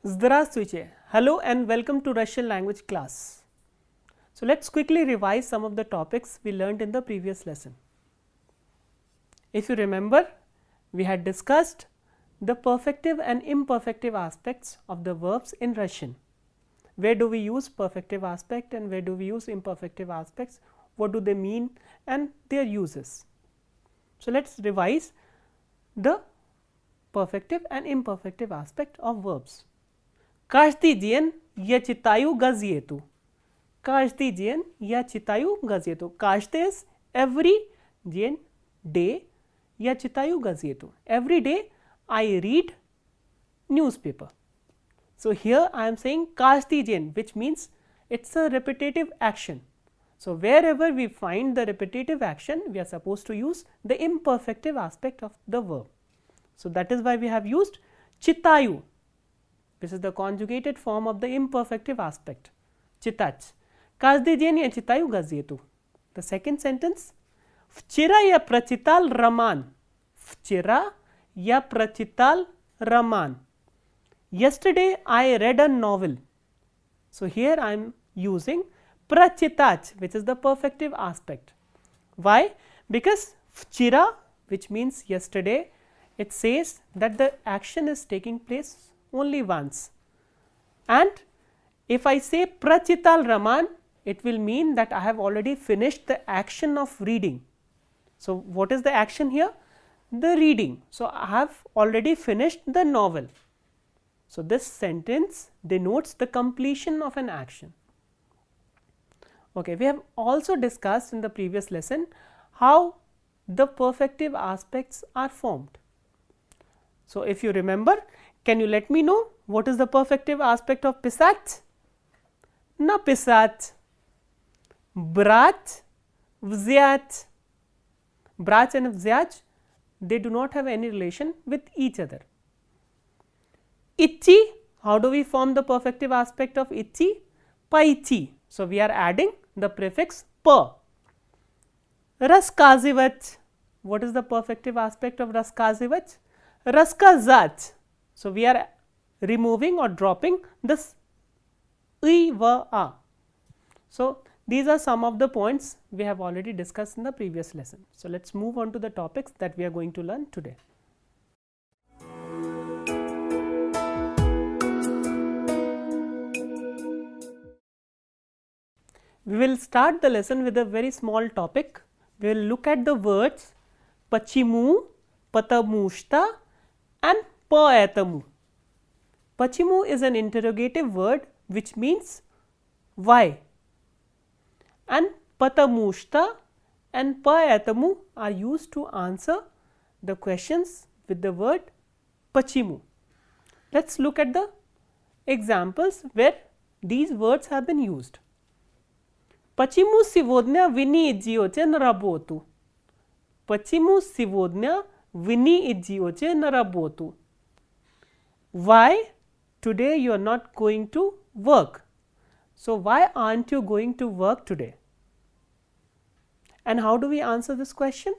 Здравствуйте. Hello and welcome to Russian language class. So let's quickly revise some of the topics we learned in the previous lesson. If you remember, we had discussed the perfective and imperfective aspects of the verbs in Russian. Where do we use perfective aspect and where do we use imperfective aspects? What do they mean and their uses? So let's revise the perfective and imperfective aspect of verbs. Каждый день я читаю газету. Каждый день я читаю газету. Каждый is every день, day, я читаю газету. Every day I read newspaper. So here I am saying каждый день, which means it's a repetitive action. So wherever we find the repetitive action, we are supposed to use the imperfective aspect of the verb. So that is why we have used читаю. This is the conjugated form of the imperfective aspect. Читать. Каждый день я читаю газету. The second sentence. Вчера я прочитал роман. Вчера я прочитал роман. Yesterday I read a novel. So here I am using прочитать, which is the perfective aspect. Why? Because вчера, which means yesterday, it says that the action is taking place only once, and if I say prachital Raman, it will mean that I have already finished the action of reading. So what is the action here? The reading. So I have already finished the novel. So this sentence denotes the completion of an action. Okay, we have also discussed in the previous lesson how the perfective aspects are formed. So if you remember, can you let me know what is the perfective aspect of pisать? Написать, брать, взять. Брать and взять, they do not have any relation with each other. Идти, how do we form the perfective aspect of идти? Пойти. So we are adding the prefix п. Рассказывать, what is the perfective aspect of рассказывать? Рассказать. So we are removing or dropping this I, V, A. So these are some of the points we have already discussed in the previous lesson. So let's move on to the topics that we are going to learn today. We will start the lesson with a very small topic. We will look at the words почему, потому что and поэтому. Почему is an interrogative word which means why, and потому что and поэтому are used to answer the questions with the word почему. Let's look at the examples where these words have been used. Почему сегодня вы не идете на работу? Почему сегодня вы не идете на работу? Why today you are not going to work? So why aren't you going to work today? And how do we answer this question?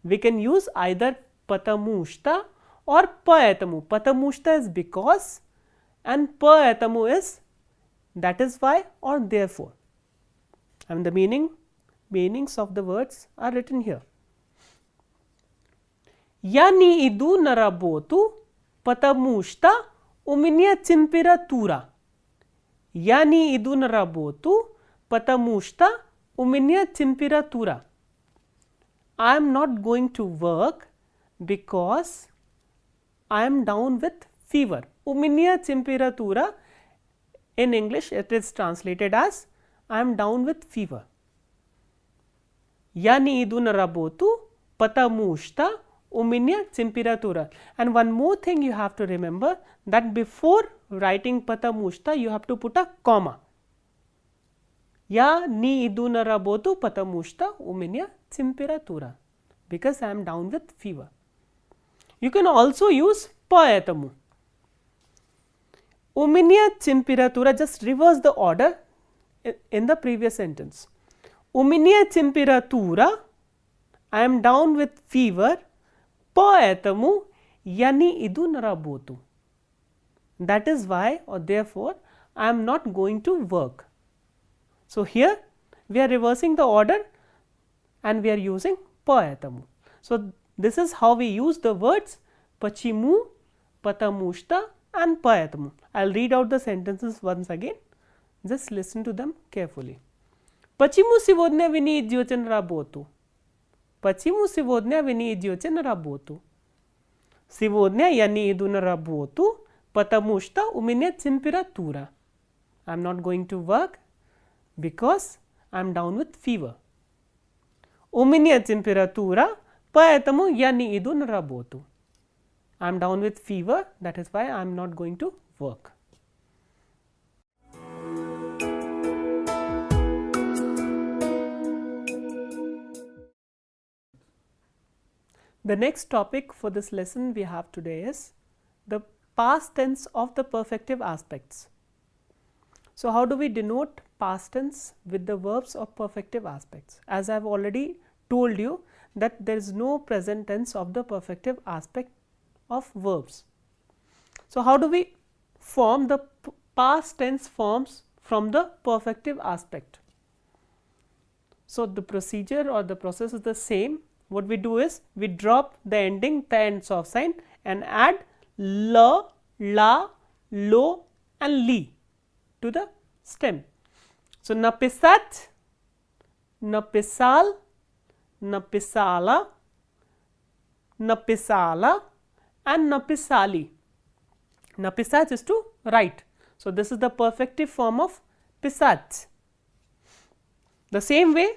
We can use either потому что or поэтому. Потому что is because and поэтому is that is why or therefore. And the meanings of the words are written here. Я не иду на работу, потому что у меня температура. Я не иду на работу, потому что у меня температура. I am not going to work because I am down with fever. У меня температура, in English it is translated as I am down with fever. Я не иду на работу, потому что у меня температура. And one more thing you have to remember, that before writing потому что you have to put a comma. Я не иду на работу, потому что у меня температура. Because I am down with fever. You can also use поэтому. У меня температура, just reverse the order in the previous sentence. У меня температура, I am down with fever, поэтому я не иду на работу. that is why or therefore I am not going to work. So, here we are reversing the order and we are using payatamu. So, this is how we use the words pachimu, patamushta and payatamu. I will read out the sentences once again, just listen to them carefully. Pachimu сегодня вы не идете на работу. Почему сегодня вы не идете на работу? Сегодня я не иду на работу, потому что у меня температура. I am not going to work because I am down with fever. У меня температура, поэтому я не иду на работу. I am down with fever, that is why I am not going to work. The next topic for this lesson we have today is the past tense of the perfective aspects. So, how do we denote past tense with the verbs of perfective aspects? As I have already told you that there is no present tense of the perfective aspect of verbs. So, how do we form the past tense forms from the perfective aspect? So, the procedure or the process is the same. What we do is we drop the ending the and soft sign and add la, la, lo and li to the stem. So, napisat, napisal, napisala, napisala and napisali. Napisat is to write. So, this is the perfective form of pisat. The same way,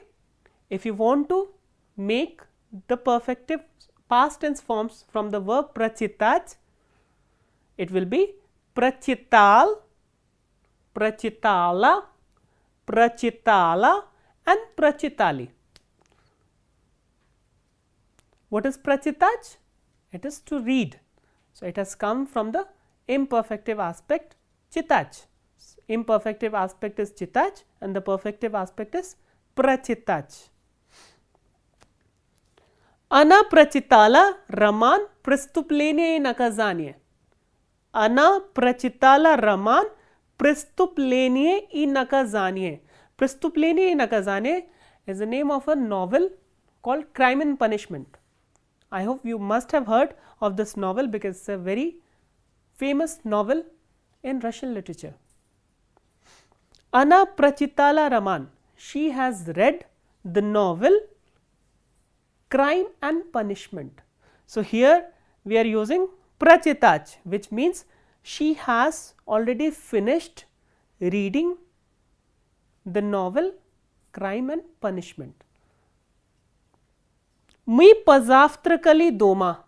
if you want to make the perfective past tense forms from the verb prachitat, it will be prachital, prachitala, prachitala and prachitali. What is prachitaj? It is to read. So, it has come from the imperfective aspect chitaj. Imperfective aspect is chitaj and the perfective aspect is prachitaj. Ana prachitala Raman prestuplenije i nakazanje. Ana prachitala Raman prestuplenije i nakazanje. Prestuplenije i nakazanje is the name of a novel called Crime and Punishment. I hope you must have heard of this novel because it is a very famous novel in Russian literature. Ana prachitala Raman. She has read the novel Crime and Punishment. So, here we are using prachitaj, which means she has already finished reading the novel Crime and Punishment. Мы позавтракали дома.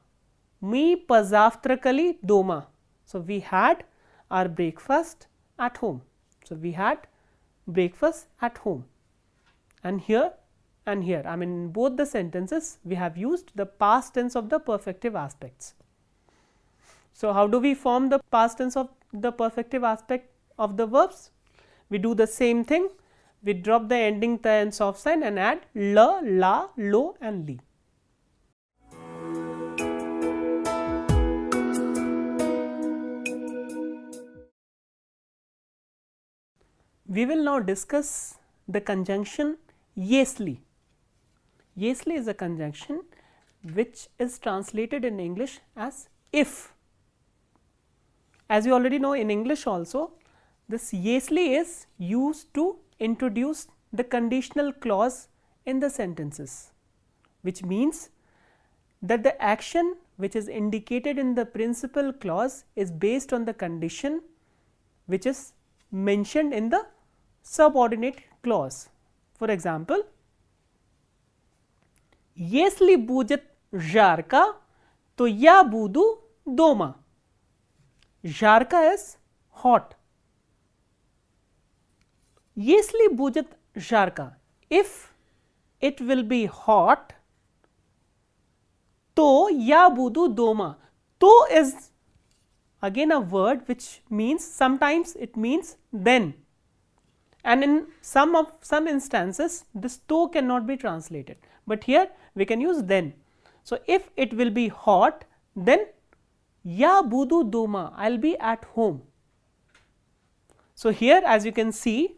Мы позавтракали дома. So, we had our breakfast at home. So, we had breakfast at home and here and here, I mean in both the sentences we have used the past tense of the perfective aspects. So, how do we form the past tense of the perfective aspect of the verbs? We do the same thing, we drop the ending the and soft sign and add la, la, lo and li. We will now discuss the conjunction yesli. Yesli is a conjunction which is translated in English as if. As you already know, in English also this yesli is used to introduce the conditional clause in the sentences, which means that the action which is indicated in the principal clause is based on the condition which is mentioned in the subordinate clause. For example, если будет жарко, то я буду дома. Жарко is hot. Если будет жарко, if it will be hot, तो я буду дома. तो is again a word which means sometimes it means then, and in some instances this to cannot be translated, but here we can use then. So, if it will be hot, then Ya budu doma, I will be at home. So, here as you can see,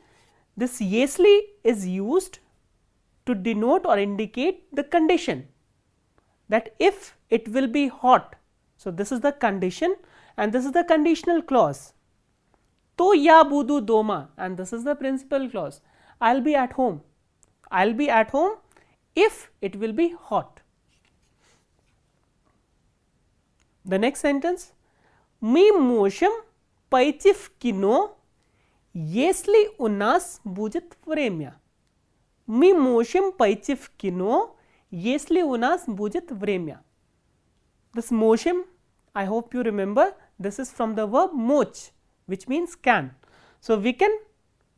this yesli is used to denote or indicate the condition, that if it will be hot. So, this is the condition and this is the conditional clause. To ya budu doma, and this is the principal clause. I will be at home. I will be at home if it will be hot. The next sentence, mi mosham paicif kino yesli unas bujit vremya. Mi mosham paicif kino yesli unas bujit vremya. This mosham, I hope you remember, this is from the verb moch, which means can. So, we can,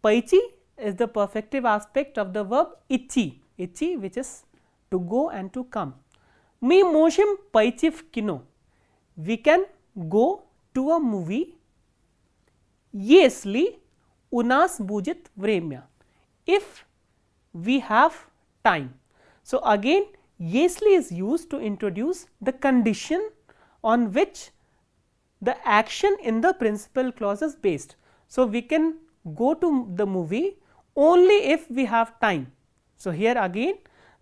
paichi is the perfective aspect of the verb ichi, ichi which is to go and to come. Mi mosham paicif kino, we can go to a movie yesli unas bujit vremya, if we have time. So, again yesli is used to introduce the condition on which the action in the principal clause is based. So, we can go to the movie only if we have time. So, here again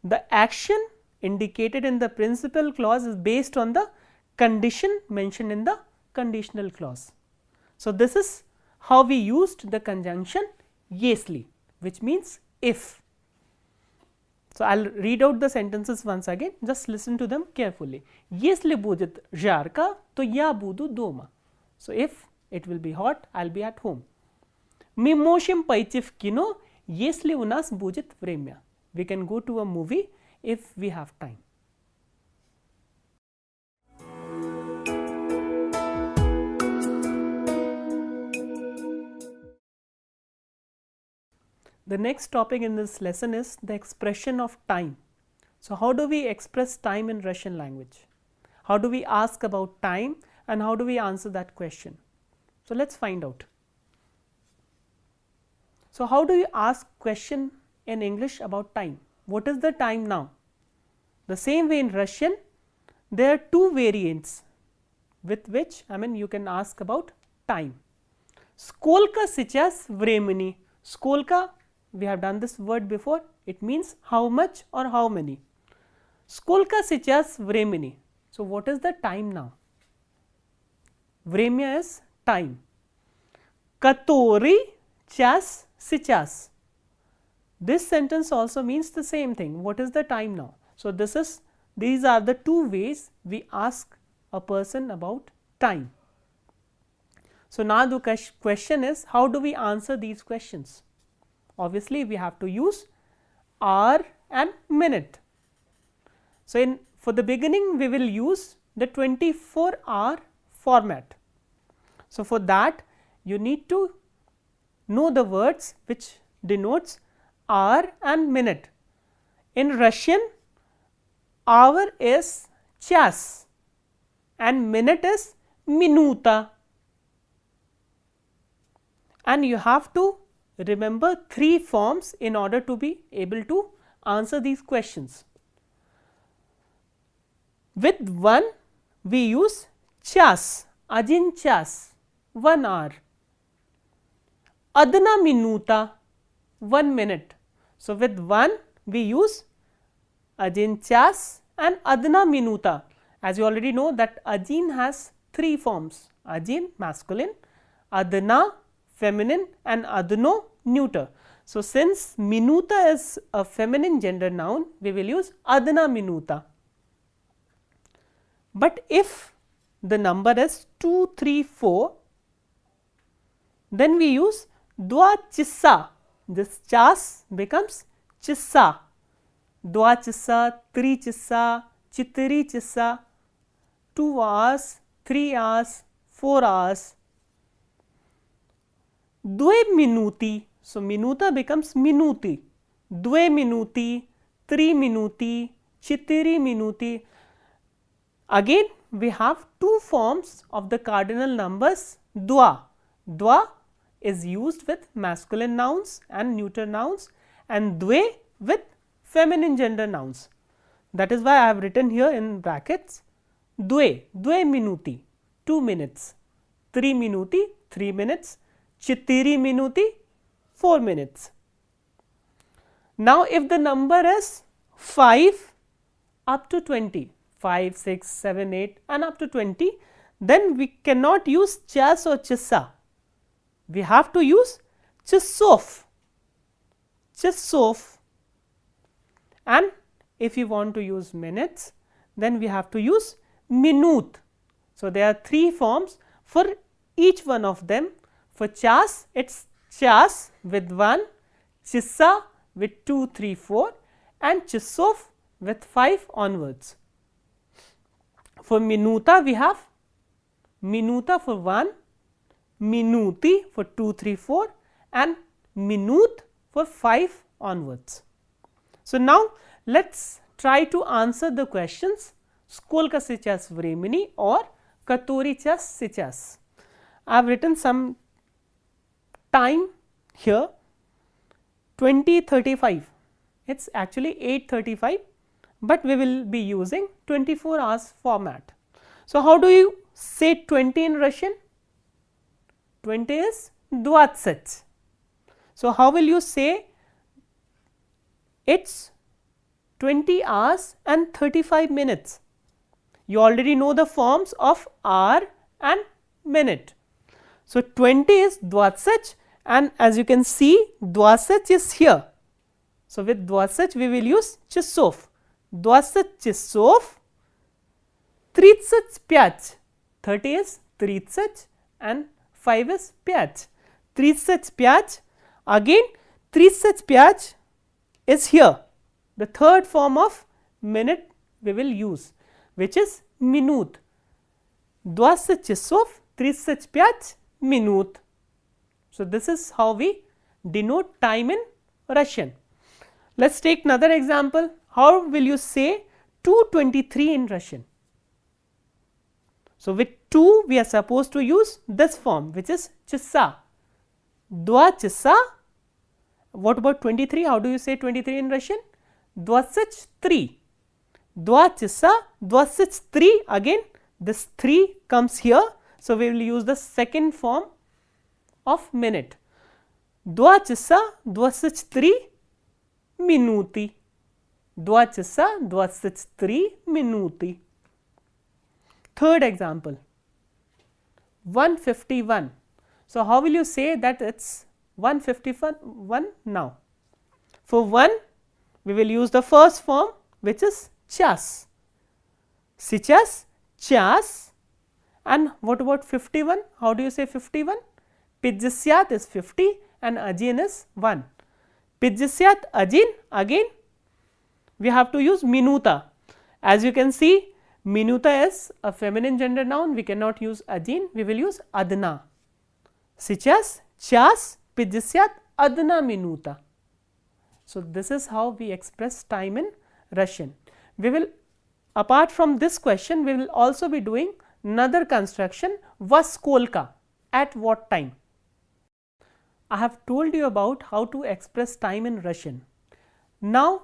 the action indicated in the principal clause is based on the condition mentioned in the conditional clause. So, this is how we used the conjunction yesli, which means if. So, I will read out the sentences once again, just listen to them carefully. Yesli bujit jarka to ya budu doma. So, if it will be hot, I will be at home. Mi moshim paicif kino yesli unas bujit vremya. We can go to a movie if we have time. The next topic in this lesson is the expression of time. So, how do we express time in Russian language? How do we ask about time and how do we answer that question? So, let us find out. So, how do you ask question in English about time? What is the time now? The same way in Russian, there are two variants with which you can ask about time. Skolka сейчас времени. Skolka, we have done this word before, it means how much or how many. Skolka сейчас времени. So, what is the time now? Vremya is time. Который час сейчас. This sentence also means the same thing. What is the time now? So, these are the two ways we ask a person about time. So, now the question is, how do we answer these questions? Obviously, we have to use hour and minute. So, for the beginning we will use the 24-hour format. So, for that you need to know the words which denotes hour and minute. In Russian, hour is час and minute is minuta, and you have to remember three forms in order to be able to answer these questions. With one we use час, один час, 1 hour, adna minuta, 1 minute. So, with one we use один час and adna minuta. As you already know that один has three forms, один masculine, adna feminine and adno neuter. So, since minuta is a feminine gender noun, we will use adna minuta. But if the number is 2, 3, 4, then we use dva chissa. This chas becomes chissa. Dva chissa, 3 chissa, chitri chissa, 2 hours, 3 hours, 4 hours. Dve minuti. So, minuta becomes minuti. Dve minuti, 3 minuti, chitiri minuti. Again we have two forms of the cardinal numbers dva. Dva is used with masculine nouns and neuter nouns, and dve with feminine gender nouns. That is why I have written here in brackets dve, dve minuti, 2 minutes. 3 minuti 3 minutes. 4 minuti 4 minutes. Now, if the number is 5 up to 20, 5, 6, 7, 8 and up to 20, then we cannot use chas or chissa. We have to use chisof. Chisof. And if you want to use minutes, then we have to use minut. So, there are 3 forms for each one of them. For chas, it is chas with 1, chissa with 2, 3, 4 and chisof with 5 onwards. For minuta, we have minuta for 1, minuti for 2, 3, 4 and minut for 5 onwards. So, now let us try to answer the questions skolka se chas vremeni or katori chas se chas. I have written some time here 20:35, it is actually 8:35, but we will be using 24 hours format. So, how do you say 20 in Russian? 20 is 20. So, how will you say it is 20 hours and 35 minutes? You already know the forms of hour and minute. So, 20 is 20 and as you can see 20 is here. So, with 20 we will use chisof. 20 chisof 35. 30 is 30 and 5 is 5. 35. Again 35 is here. The third form of minute we will use, which is minut. 20 часов 35 minut. So, this is how we denote time in Russian. Let us take another example. How will you say 2:23 in Russian? So, with 2 we are supposed to use this form, which is chissa. 2 chissa. What about 23? How do you say 23 in Russian? 23. 2 chissa 23. Again this 3 comes here. So, we will use the second form of minute. 2 chissa 23 minuti. 2 chissa 23 minuti. Third example 151. So, how will you say that it is 151 now? For 1 we will use the first form, which is chas. Сейчас, час. And what about 51? How do you say 51? 50 is 50 and один is 1. 50 один, again we have to use minuta. As you can see, minuta is a feminine gender noun, we cannot use один, we will use adna. Сейчас, час, 50 adna minuta. So, this is how we express time in Russian. We will, apart from this question, we will also be doing another construction, во сколько, at what time. I have told you about how to express time in Russian. Now,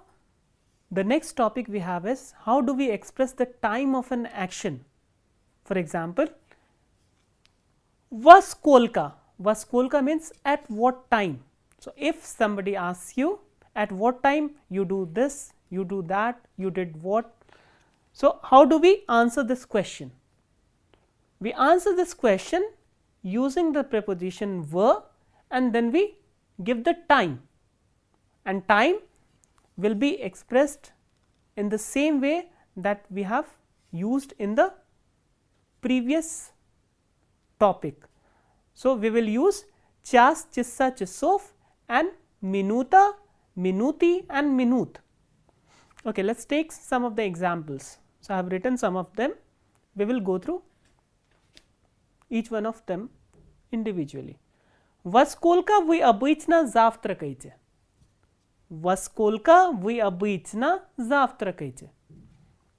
the next topic we have is how do we express the time of an action. For example, во сколько. Во сколько means at what time. So, if somebody asks you at what time you do this, you do that, you did what. So, how do we answer this question? We answer this question using the preposition were and then we give the time, and time will be expressed in the same way that we have used in the previous topic. So, we will use chas, chissa, chisov and minuta, minuti and minut. Okay, let us take some of the examples. So, I have written some of them, we will go through each one of them individually. Во сколько вы обычно завтракаете? Во сколько вы обычно завтракаете?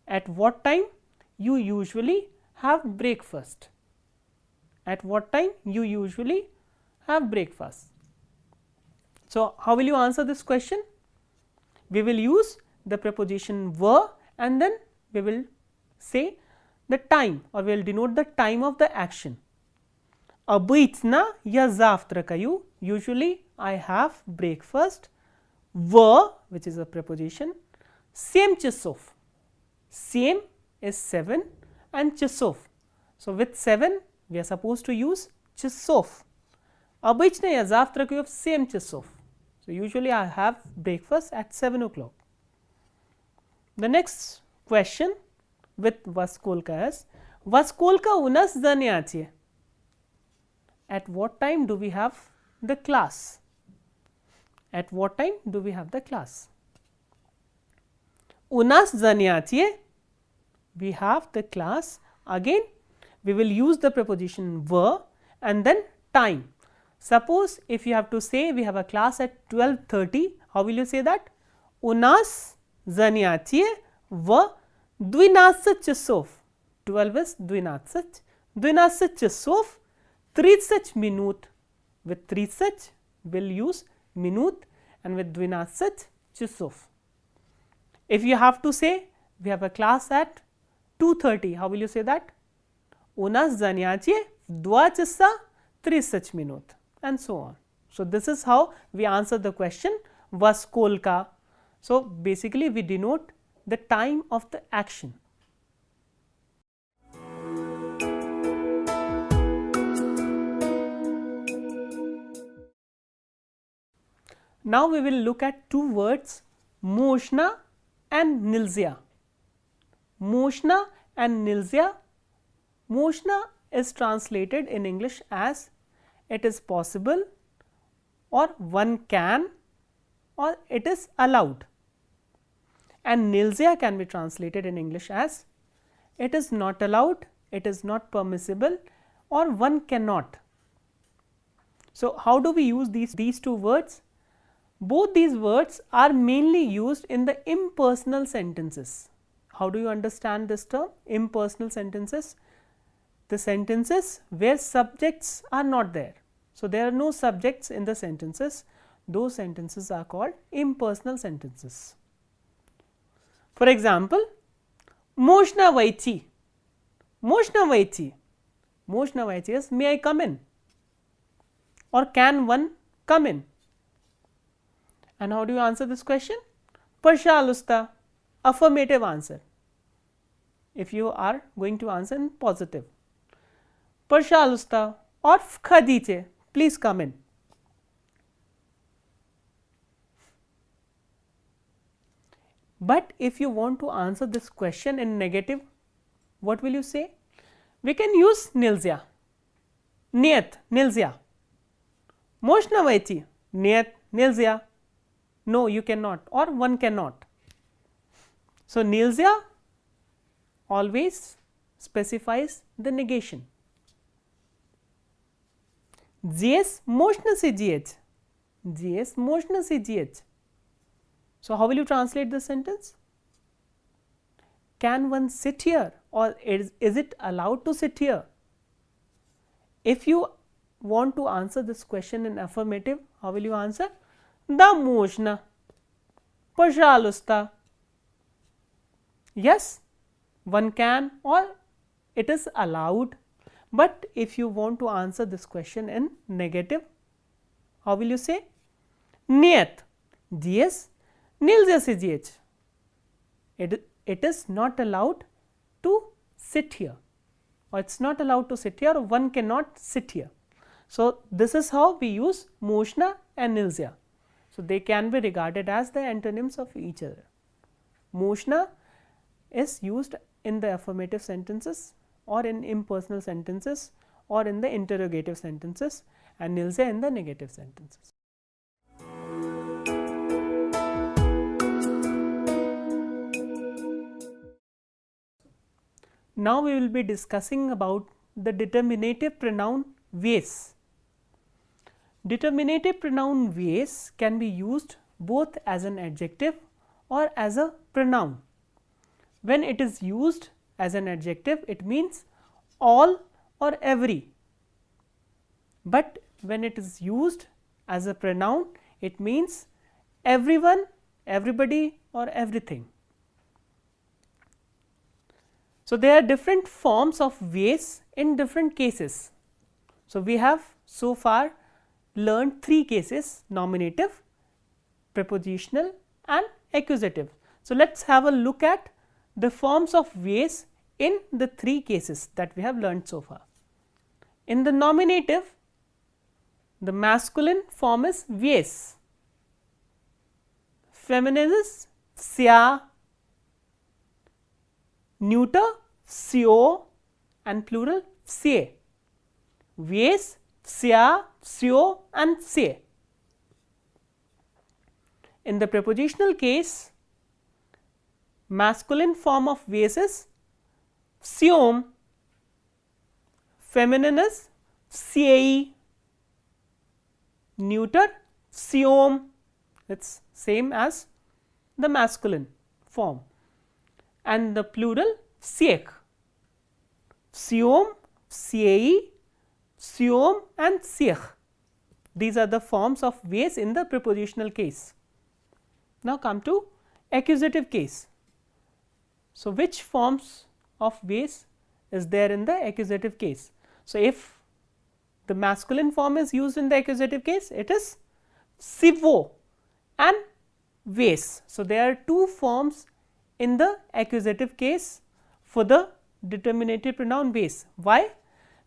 At what time you usually have breakfast? At what time you usually have breakfast? So, how will you answer this question? We will use the preposition were and then we will say the time, or we will denote the time of the action. Обычно я завтракаю, usually I have breakfast, в, which is a preposition, 7 часов. 7 is 7 and часов. So, with 7 we are supposed to use часов. Обычно я завтракаю в 7 часов. So, usually I have breakfast at 7 o'clock. The next question with во сколько is, во сколько у нас занятие? At what time do we have the class? At what time do we have the class? У нас занятие, we have the class. Again we will use the preposition в and then time. Suppose if you have to say we have a class at 12:30, how will you say that? У нас занятие в 12 часов. 12 is 12. 12 часов 30 минут. With 30 we will use minut and with 12 часов. If you have to say we have a class at 2:30, how will you say that? У нас занятие в 2 часа 30 минут, and so on. So, this is how we answer the question во сколько. So, basically we denote the time of the action. Now, we will look at two words, можно and нельзя. Можно and нельзя. Можно is translated in English as it is possible, or one can, or it is allowed, and нельзя can be translated in English as it is not allowed, it is not permissible, or one cannot. So, how do we use these two words? Both these words are mainly used in the impersonal sentences. How do you understand this term? Impersonal sentences. The sentences where subjects are not there. So, there are no subjects in the sentences. Those sentences are called impersonal sentences. For example, можно войти. Можно войти. Можно войти is may I come in, or can one come in? And how do you answer this question? Пожалуйста, affirmative answer. If you are going to answer in positive. Пожалуйста, or входите, please come in. But if you want to answer this question in negative, what will you say? We can use нельзя. Нет, нельзя. Можно войти? Нет, нельзя. No, you cannot, or one cannot. So, нельзя always specifies the negation. Здесь можно сидеть. Здесь можно сидеть. So, how will you translate this sentence? Can one sit here, or is it allowed to sit here? If you want to answer this question in affirmative, how will you answer? Да, можно. Пожалуйста. Yes, one can, or it is allowed. But if you want to answer this question in negative, how will you say? Нет. Здесь нельзя сидеть. It is not allowed to sit here, or it is not allowed to sit here, or one cannot sit here. So, this is how we use можно and нельзя. So, they can be regarded as the antonyms of each other. Можно is used in the affirmative sentences, or in impersonal sentences, or in the interrogative sentences, and нельзя in the negative sentences. Now, we will be discussing about the determinative pronoun vez. Determinative pronoun vez can be used both as an adjective or as a pronoun. When it is used as an adjective, it means all or every, but when it is used as a pronoun, it means everyone, everybody, or everything. So, there are different forms of vase in different cases. So, we have so far learned 3 cases: nominative, prepositional and accusative. So, let us have a look at the forms of vase in the 3 cases that we have learned so far. In the nominative, the masculine form is vase, feminine is sya, neuter syo and plural sye. Vase, sya, syo and sye. In the prepositional case, masculine form of vase is syom, feminine is syei, neuter syom, it is same as the masculine form, and the plural syek, syom, syei, syom and syech. These are the forms of vase in the prepositional case. Now, come to accusative case. So, which forms of vase is there in the accusative case? So, if the masculine form is used in the accusative case, it is sivo and vase. So, there are 2 forms in the accusative case for the determinative pronoun vase. Why?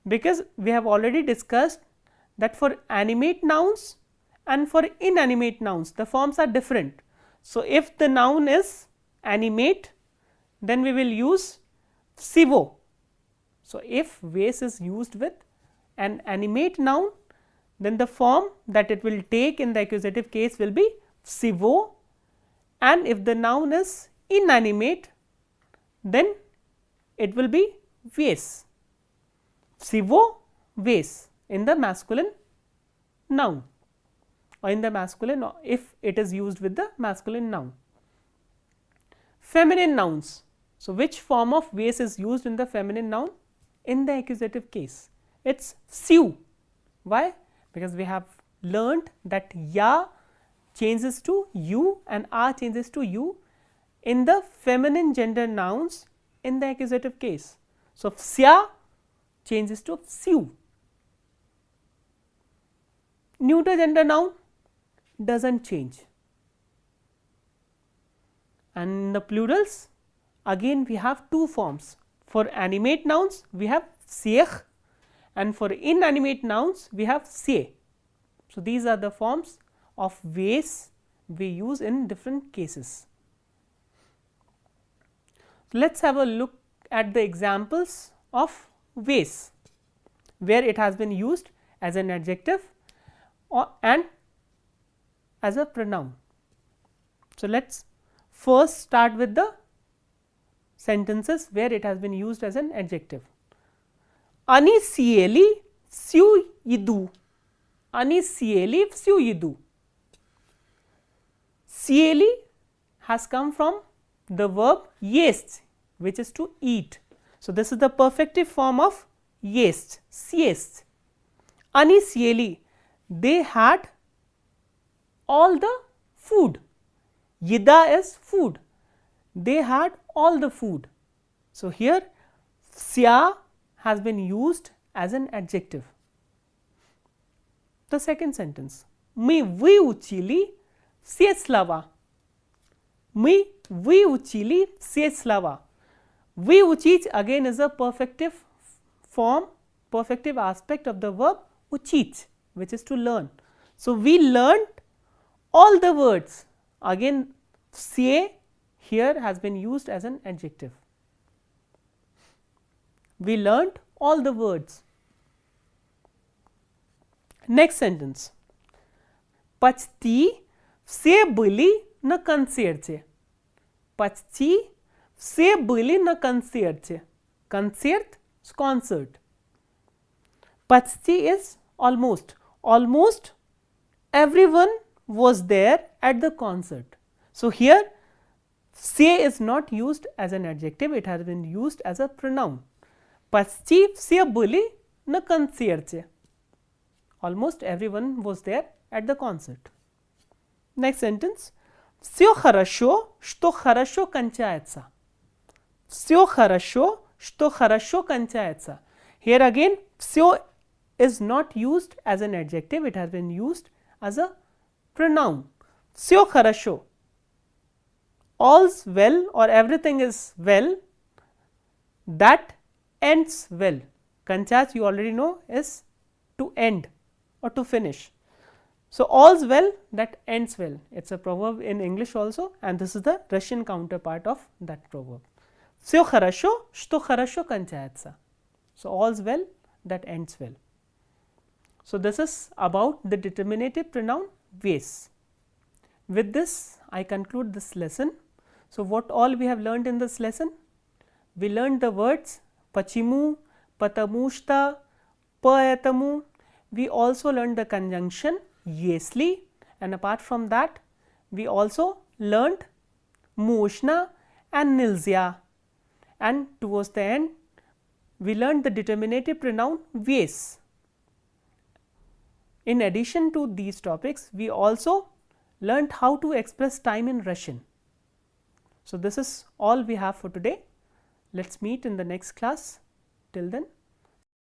Because we have already discussed that for animate nouns and for inanimate nouns, the forms are different. So, if the noun is animate, then we will use sivo. So, if vase is used with an animate noun, then the form that it will take in the accusative case will be sivo, and if the noun is inanimate, then it will be vase, sivo, vase in the masculine noun, or in the masculine if it is used with the masculine noun. Feminine nouns. So, which form of vase is used in the feminine noun? In the accusative case, it is syu. Why? Because we have learnt that ya changes to you and a changes to you in the feminine gender nouns in the accusative case. So, sya changes to syu. Neuter gender noun does not change, and in the plurals again we have 2 forms. For animate nouns we have syech, and for inanimate nouns we have sye. So, these are the forms of vase we use in different cases. Let us have a look at the examples of vase where it has been used as an adjective and as a pronoun. So, let us first start with the sentences where it has been used as an adjective. Ani sieli syu yidu. Ani sieli syu yidu. Sieli has come from the verb jest, which is to eat. So, this is the perfective form of jest, siest. Ani sieli, they had all the food. Yida is food. They had all the food. So, here sya has been used as an adjective. The second sentence, my vyuchili Sieslava. My vyuchili Sieslava. Vyuchich again is a perfective form, perfective aspect of the verb uchich, which is to learn. So, we learned all the words. Again sie here has been used as an adjective. We learned all the words. Next sentence, Почти все были на концерте. Почти все были на концерте. Concert is concert. Почти is almost. Almost everyone was there at the concert. So, here все is not used as an adjective, it has been used as a pronoun. Почти все были на концерте. Almost everyone was there at the concert. Next sentence, все хорошо, что хорошо кончается. Все хорошо, что хорошо кончается. Here again, все is not used as an adjective, it has been used as a pronoun. Все хорошо. All's well or everything is well that ends well. Кончать you already know is to end or to finish. So, all's well that ends well, it is a proverb in English also, and this is the Russian counterpart of that proverb. Все хорошо, что хорошо кончается. So, all's well that ends well. So, this is about the determinative pronoun vесь. With this I conclude this lesson. So, what all we have learned in this lesson? We learned the words почему, потому что, поэтому. We also learned the conjunction если, and apart from that we also learned можно and нельзя, and towards the end we learned the determinative pronoun весь. In addition to these topics, we also learned how to express time in Russian. So, this is all we have for today. Let us meet in the next class. Till then,